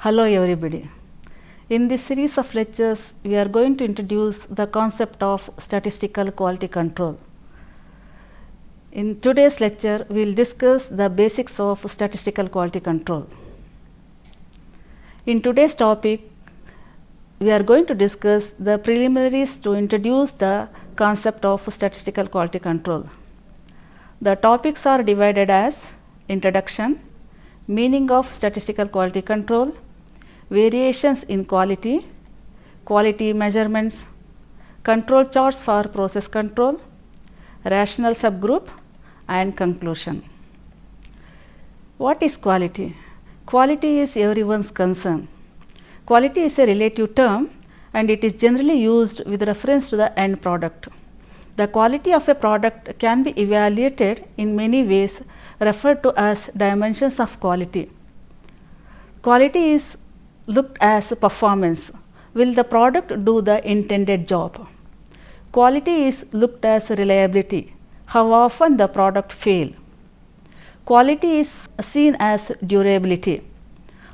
Hello everybody. In this series of lectures, we are going to introduce the concept of statistical quality control. In today's lecture, we will discuss the basics of statistical quality control. In today's topic, we are going to discuss the preliminaries to introduce the concept of statistical quality control. The topics are divided as introduction, meaning of statistical quality control, variations in quality, quality measurements, control charts for process control, rational subgroup, and conclusion. What is quality? Quality is everyone's concern. Quality is a relative term and it is generally used with reference to the end product. The quality of a product can be evaluated in many ways referred to as dimensions of quality. Quality is looked as performance. Will the product do the intended job? Quality is looked as reliability. How often the product fail? Quality is seen as durability.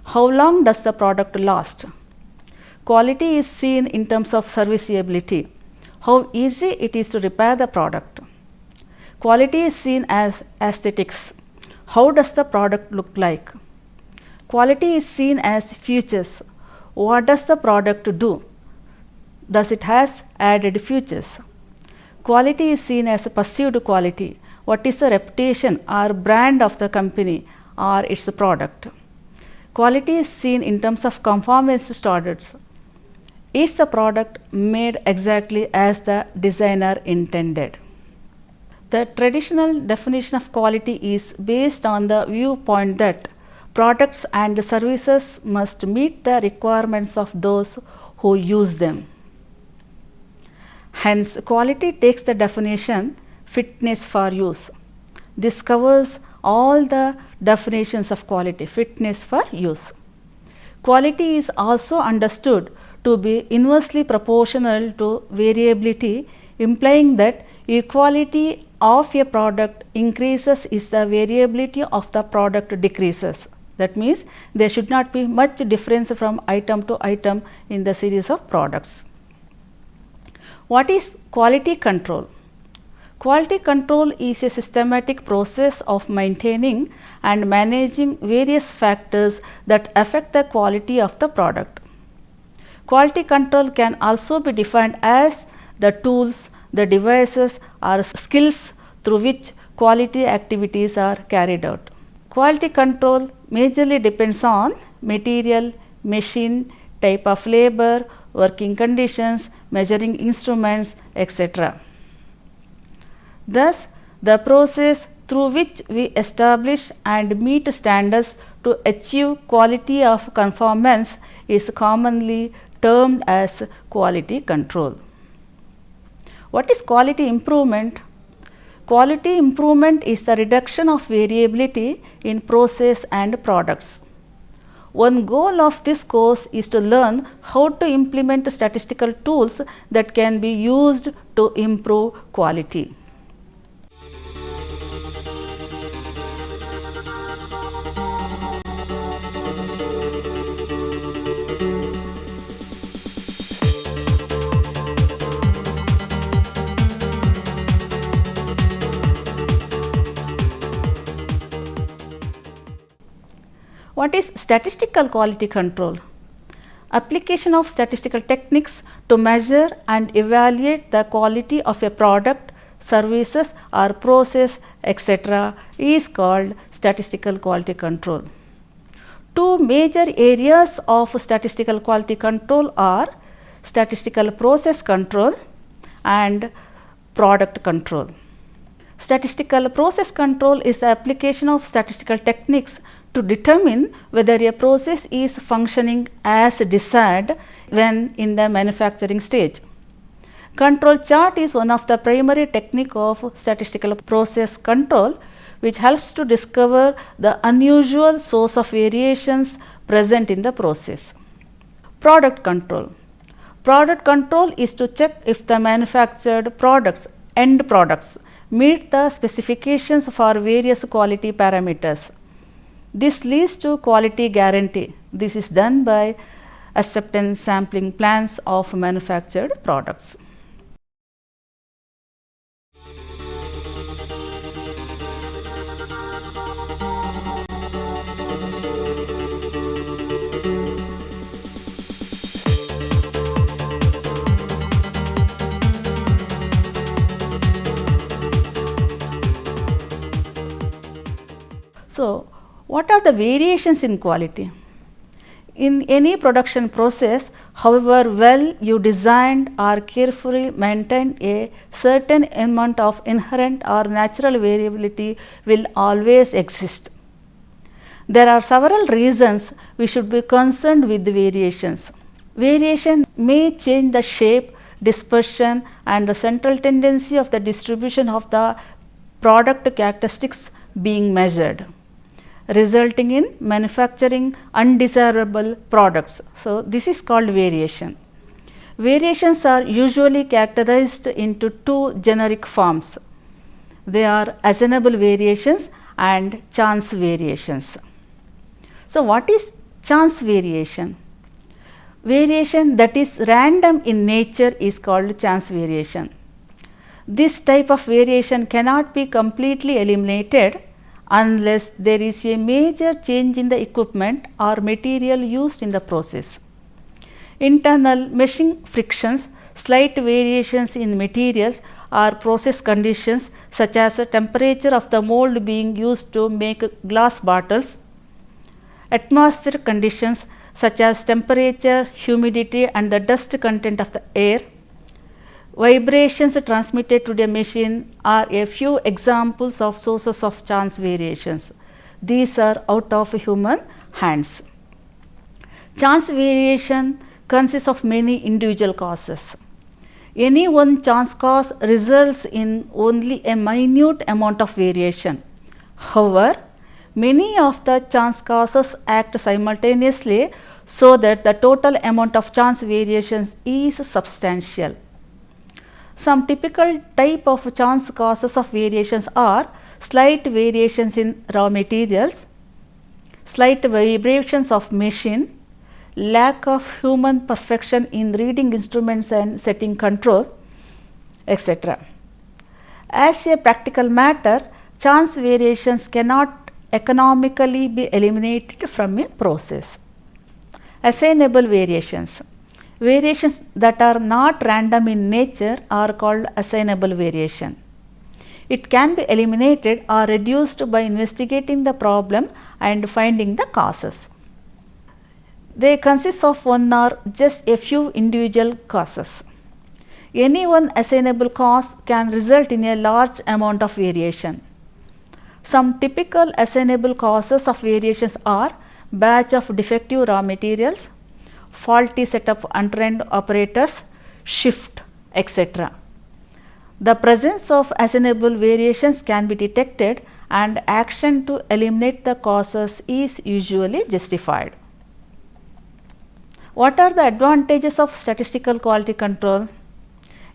How long does the product last? Quality is seen in terms of serviceability. How easy it is to repair the product. Quality is seen as aesthetics. How does the product look like? Quality is seen as features. What does the product do? Does it has added features? Quality is seen as a perceived quality. What is the reputation or brand of the company or its product? Quality is seen in terms of conformance to standards. Is the product made exactly as the designer intended? The traditional definition of quality is based on the viewpoint that products and services must meet the requirements of those who use them. Hence, quality takes the definition fitness for use. This covers all the definitions of quality, fitness for use. Quality is also understood to be inversely proportional to variability, implying that equality of a product increases if the variability of the product decreases. That means there should not be much difference from item to item in the series of products. What is quality control? Quality control is a systematic process of maintaining and managing various factors that affect the quality of the product. Quality control can also be defined as the tools, the devices or skills through which quality activities are carried out. Quality control majorly depends on material, machine, type of labor, working conditions, measuring instruments, etc. Thus, the process through which we establish and meet standards to achieve quality of conformance is commonly termed as quality control. What is quality improvement? Quality improvement is the reduction of variability in process and products. One goal of this course is to learn how to implement statistical tools that can be used to improve quality. What is statistical quality control? Application of statistical techniques to measure and evaluate the quality of a product, services or process, etc. is called statistical quality control. Two major areas of statistical quality control are statistical process control and product control. Statistical process control is the application of statistical techniques to determine whether a process is functioning as desired when in the manufacturing stage. Control chart is one of the primary technique of statistical process control, which helps to discover the unusual source of variations present in the process. Product control. Product control is to check if the manufactured products, end products, meet the specifications for various quality parameters. This leads to quality guarantee. This is done by acceptance sampling plans of manufactured products. So, what are the variations in quality? In any production process, however well you designed or carefully maintained, a certain amount of inherent or natural variability will always exist. There are several reasons we should be concerned with the variations. Variation may change the shape, dispersion and the central tendency of the distribution of the product characteristics being measured, resulting in manufacturing undesirable products. So, this is called variation. Variations are usually characterized into two generic forms. They are assignable variations and chance variations. So, what is chance variation? Variation that is random in nature is called chance variation. This type of variation cannot be completely eliminated unless there is a major change in the equipment or material used in the process. Internal meshing frictions, slight variations in materials or process conditions such as the temperature of the mold being used to make glass bottles, atmospheric conditions such as temperature, humidity and the dust content of the air, vibrations transmitted to the machine are a few examples of sources of chance variations. These are out of human hands. Chance variation consists of many individual causes. Any one chance cause results in only a minute amount of variation. However, many of the chance causes act simultaneously so that the total amount of chance variations is substantial. Some typical type of chance causes of variations are slight variations in raw materials, slight vibrations of machine, lack of human perfection in reading instruments and setting control, etc. As a practical matter, chance variations cannot economically be eliminated from a process. Assignable variations. Variations that are not random in nature are called assignable variation. It can be eliminated or reduced by investigating the problem and finding the causes. They consist of one or just a few individual causes. Any one assignable cause can result in a large amount of variation. Some typical assignable causes of variations are batch of defective raw materials, faulty set of untrained operators, shift, etc. The presence of assignable variations can be detected and action to eliminate the causes is usually justified. What are the advantages of statistical quality control?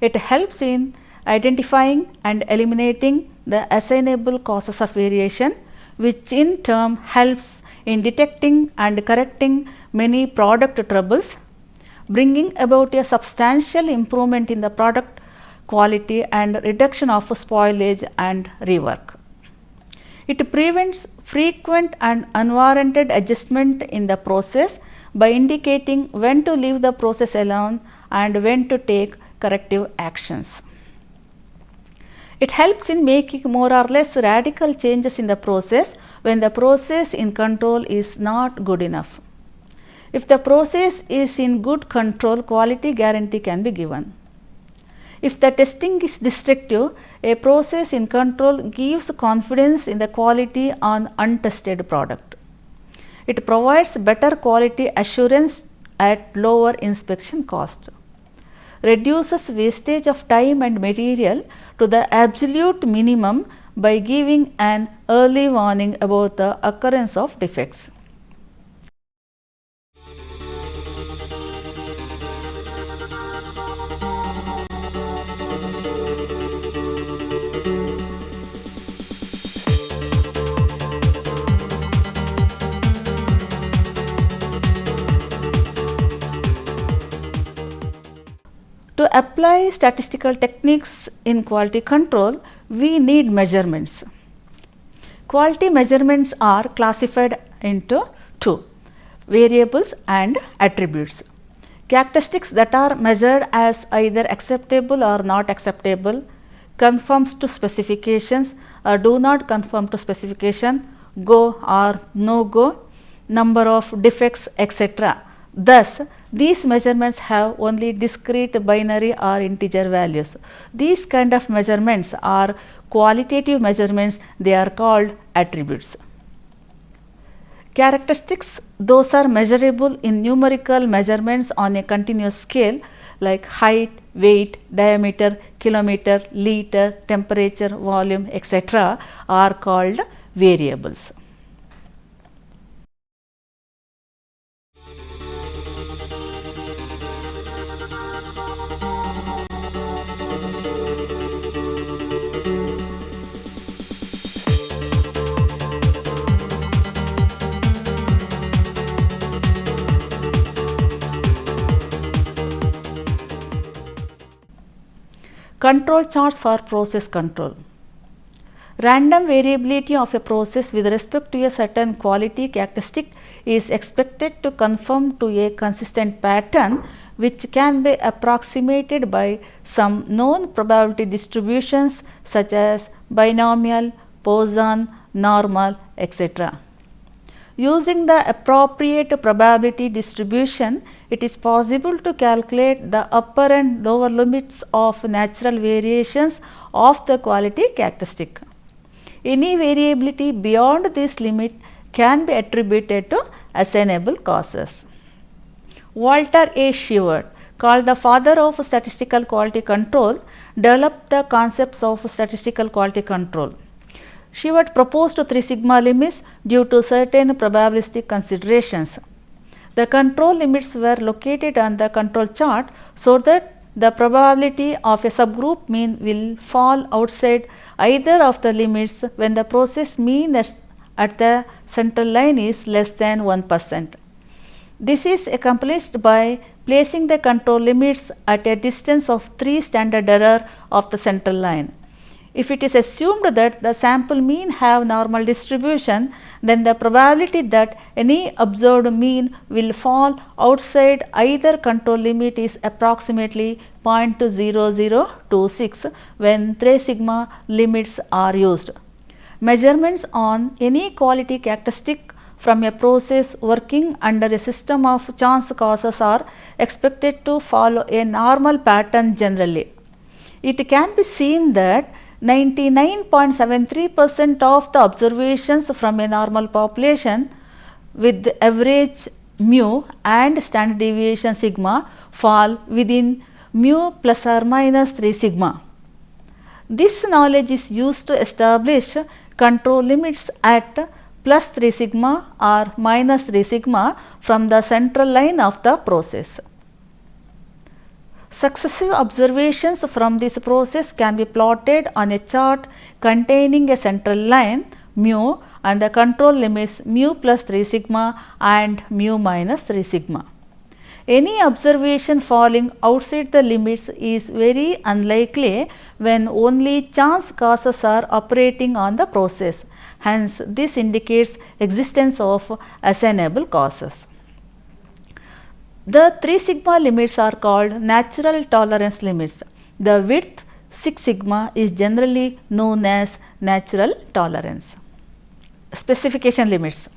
It helps in identifying and eliminating the assignable causes of variation, which in turn helps in detecting and correcting many product troubles, bringing about a substantial improvement in the product quality and reduction of spoilage and rework. It prevents frequent and unwarranted adjustment in the process by indicating when to leave the process alone and when to take corrective actions. It helps in making more or less radical changes in the process when the process in control is not good enough. If the process is in good control, quality guarantee can be given. If the testing is destructive, a process in control gives confidence in the quality on untested product. It provides better quality assurance at lower inspection cost, reduces wastage of time and material to the absolute minimum by giving an early warning about the occurrence of defects. To apply statistical techniques in quality control, we need measurements. Quality measurements are classified into two: variables and attributes. Characteristics that are measured as either acceptable or not acceptable, conforms to specifications or do not conform to specification, go or no go, number of defects, etc. Thus, these measurements have only discrete binary or integer values. These kind of measurements are qualitative measurements, they are called attributes. Characteristics, those are measurable in numerical measurements on a continuous scale like height, weight, diameter, kilometer, liter, temperature, volume, etc. are called variables. Control charts for process control. Random variability of a process with respect to a certain quality characteristic is expected to conform to a consistent pattern which can be approximated by some known probability distributions such as binomial, Poisson, normal, etc. Using the appropriate probability distribution, it is possible to calculate the upper and lower limits of natural variations of the quality characteristic. Any variability beyond this limit can be attributed to assignable causes. Walter A. Sheward, called the father of statistical quality control, developed the concepts of statistical quality control. Sheward proposed 3 sigma limits due to certain probabilistic considerations. The control limits were located on the control chart so that the probability of a subgroup mean will fall outside either of the limits when the process mean at the central line is less than 1%. This is accomplished by placing the control limits at a distance of 3 standard error of the central line. If it is assumed that the sample mean have normal distribution, then the probability that any observed mean will fall outside either control limit is approximately 0.0026 when 3 sigma limits are used. Measurements on any quality characteristic from a process working under a system of chance causes are expected to follow a normal pattern generally. It can be seen that 99.73% of the observations from a normal population with average mu and standard deviation sigma fall within mu plus or minus 3 sigma. This knowledge is used to establish control limits at plus 3 sigma or minus 3 sigma from the central line of the process. Successive observations from this process can be plotted on a chart containing a central line mu and the control limits mu plus 3 sigma and mu minus 3 sigma. Any observation falling outside the limits is very unlikely when only chance causes are operating on the process. Hence, this indicates existence of assignable causes. The 3 sigma limits are called natural tolerance limits. The width 6 sigma is generally known as natural tolerance. Specification limits.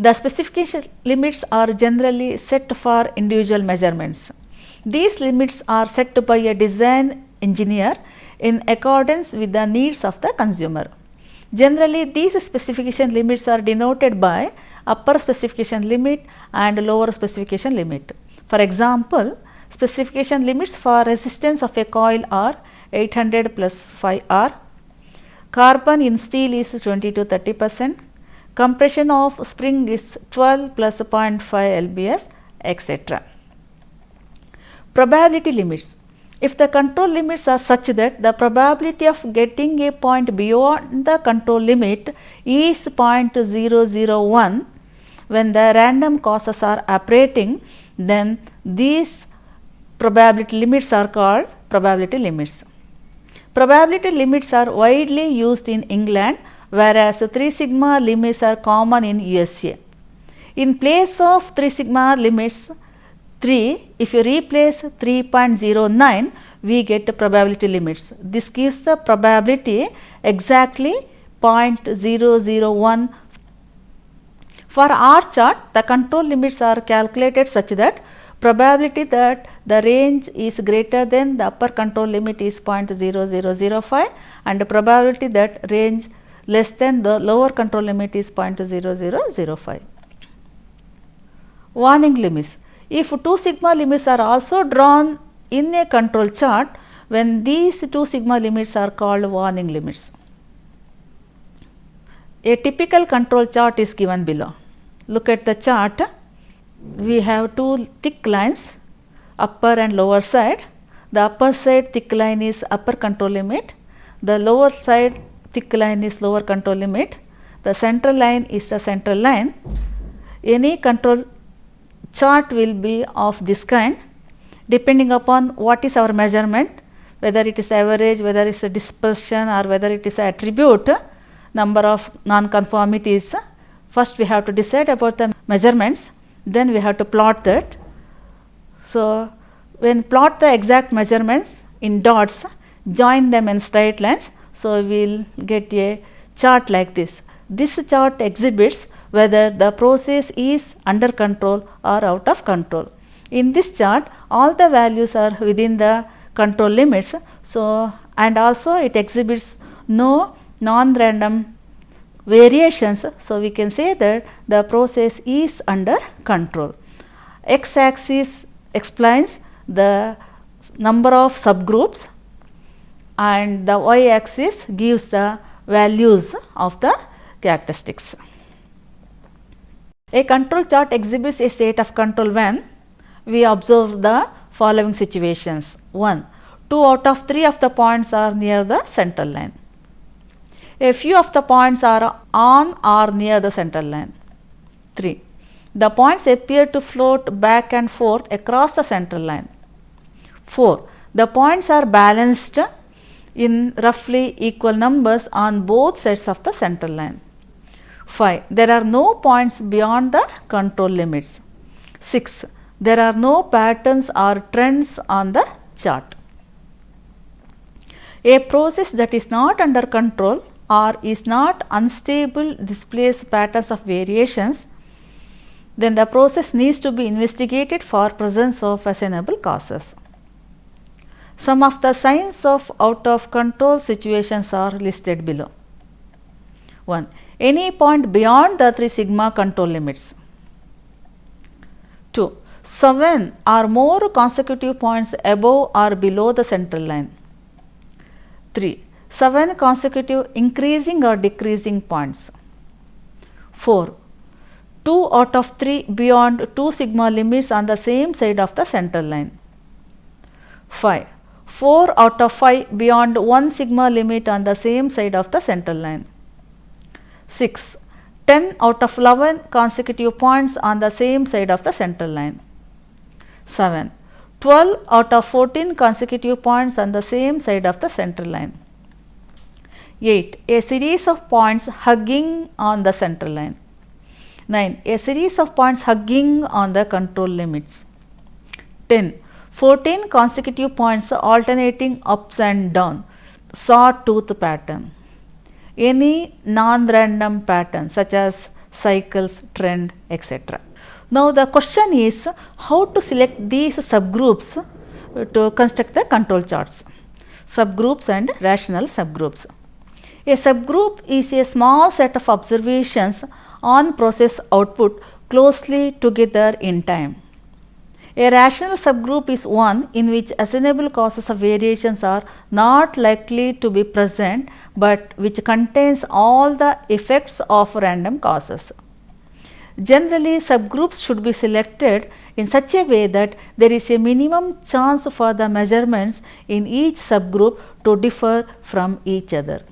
The specification limits are generally set for individual measurements. These limits are set by a design engineer in accordance with the needs of the consumer. Generally, these specification limits are denoted by upper specification limit and lower specification limit. For example, specification limits for resistance of a coil are 800 plus 5R, carbon in steel is 20 to 30%, compression of spring is 12 plus 0.5 lbs, etc. Probability limits. If the control limits are such that the probability of getting a point beyond the control limit is 0.001 when the random causes are operating, then these probability limits are called probability limits. Probability limits are widely used in England, whereas 3 sigma limits are common in USA. In place of 3 sigma limits 3, if you replace 3.09, we get probability limits. This gives the probability exactly 0.001. For R chart, the control limits are calculated such that probability that the range is greater than the upper control limit is 0.0005 and the probability that range less than the lower control limit is 0.0005. Warning limits. If 2 sigma limits are also drawn in a control chart, when these 2 sigma limits are called warning limits. A typical control chart is given below. Look at the chart. We have 2 thick lines, upper and lower side. The upper side thick line is upper control limit. The lower side thick line is lower control limit. The central line is the central line. Any control chart will be of this kind, depending upon what is our measurement, whether it is average, whether it is a dispersion or whether it is an attribute, number of non-conformities. First we have to decide about the measurements, then we have to plot that. So, when plot the exact measurements in dots, join them in straight lines, so we will get a chart like this. This chart exhibits whether the process is under control or out of control. In this chart, all the values are within the control limits. So, and also it exhibits no non-random variations. So, we can say that the process is under control. X axis explains the number of subgroups and the y axis gives the values of the characteristics. A control chart exhibits a state of control when we observe the following situations. 1. 2 out of 3 of the points are near the central line. A few of the points are on or near the central line. 3. The points appear to float back and forth across the central line. 4. The points are balanced in roughly equal numbers on both sides of the central line. 5. There are no points beyond the control limits. 6. There are no patterns or trends on the chart. A process that is not under control or is not unstable displays patterns of variations, then the process needs to be investigated for presence of assignable causes. Some of the signs of out of control situations are listed below. 1. Any point beyond the 3 sigma control limits. 2. 7 or more consecutive points above or below the central line. 3. 7 consecutive increasing or decreasing points. 4. 2 out of 3 beyond 2 sigma limits on the same side of the central line. 5. 4 out of 5 beyond 1 sigma limit on the same side of the central line. 6. 10 out of 11 consecutive points on the same side of the central line. 7. 12 out of 14 consecutive points on the same side of the central line. 8. A series of points hugging on the central line. 9. A series of points hugging on the control limits. 10. 14 consecutive points alternating ups and down, sawtooth pattern. Any non-random pattern such as cycles, trend, etc. Now, the question is how to select these subgroups to construct the control charts. Subgroups and rational subgroups. A subgroup is a small set of observations on process output closely together in time. A rational subgroup is one in which assignable causes of variations are not likely to be present, but which contains all the effects of random causes. Generally, subgroups should be selected in such a way that there is a minimum chance for the measurements in each subgroup to differ from each other.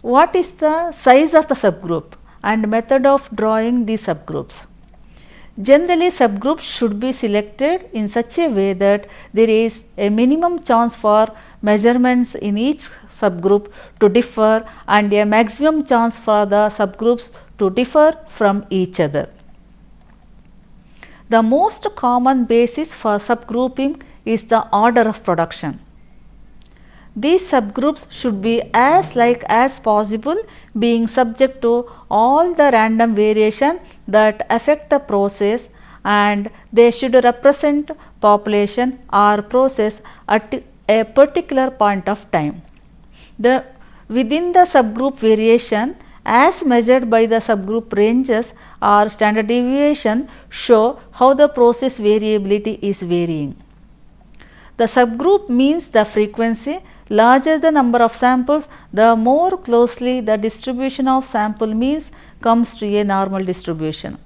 What is the size of the subgroup and method of drawing these subgroups? Generally, subgroups should be selected in such a way that there is a minimum chance for measurements in each subgroup to differ and a maximum chance for the subgroups to differ from each other. The most common basis for subgrouping is the order of production. These subgroups should be as like as possible, being subject to all the random variation that affect the process, and they should represent population or process at a particular point of time. Within the subgroup variation as measured by the subgroup ranges or standard deviation show how the process variability is varying. The subgroup means the frequency. Larger the number of samples, the more closely the distribution of sample means comes to a normal distribution.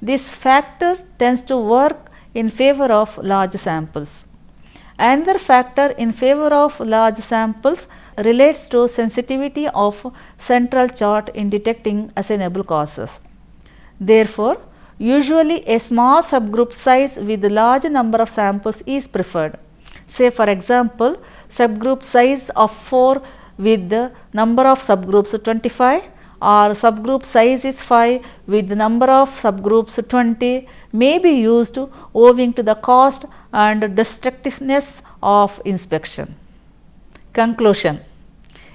This factor tends to work in favor of large samples. Another factor in favor of large samples relates to sensitivity of central chart in detecting assignable causes. Therefore, usually a small subgroup size with large number of samples is preferred. Say for example, subgroup size of 4 with the number of subgroups 25, or subgroup size is 5 with the number of subgroups 20 may be used owing to the cost and destructiveness of inspection. Conclusion.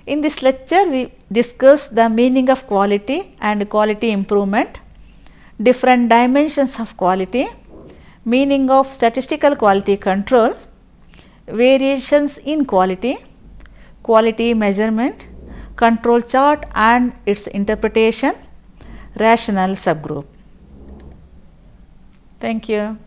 In this lecture, we discussed the meaning of quality and quality improvement, different dimensions of quality, meaning of statistical quality control, variations in quality, quality measurement, control chart and its interpretation, rational subgroup. Thank you.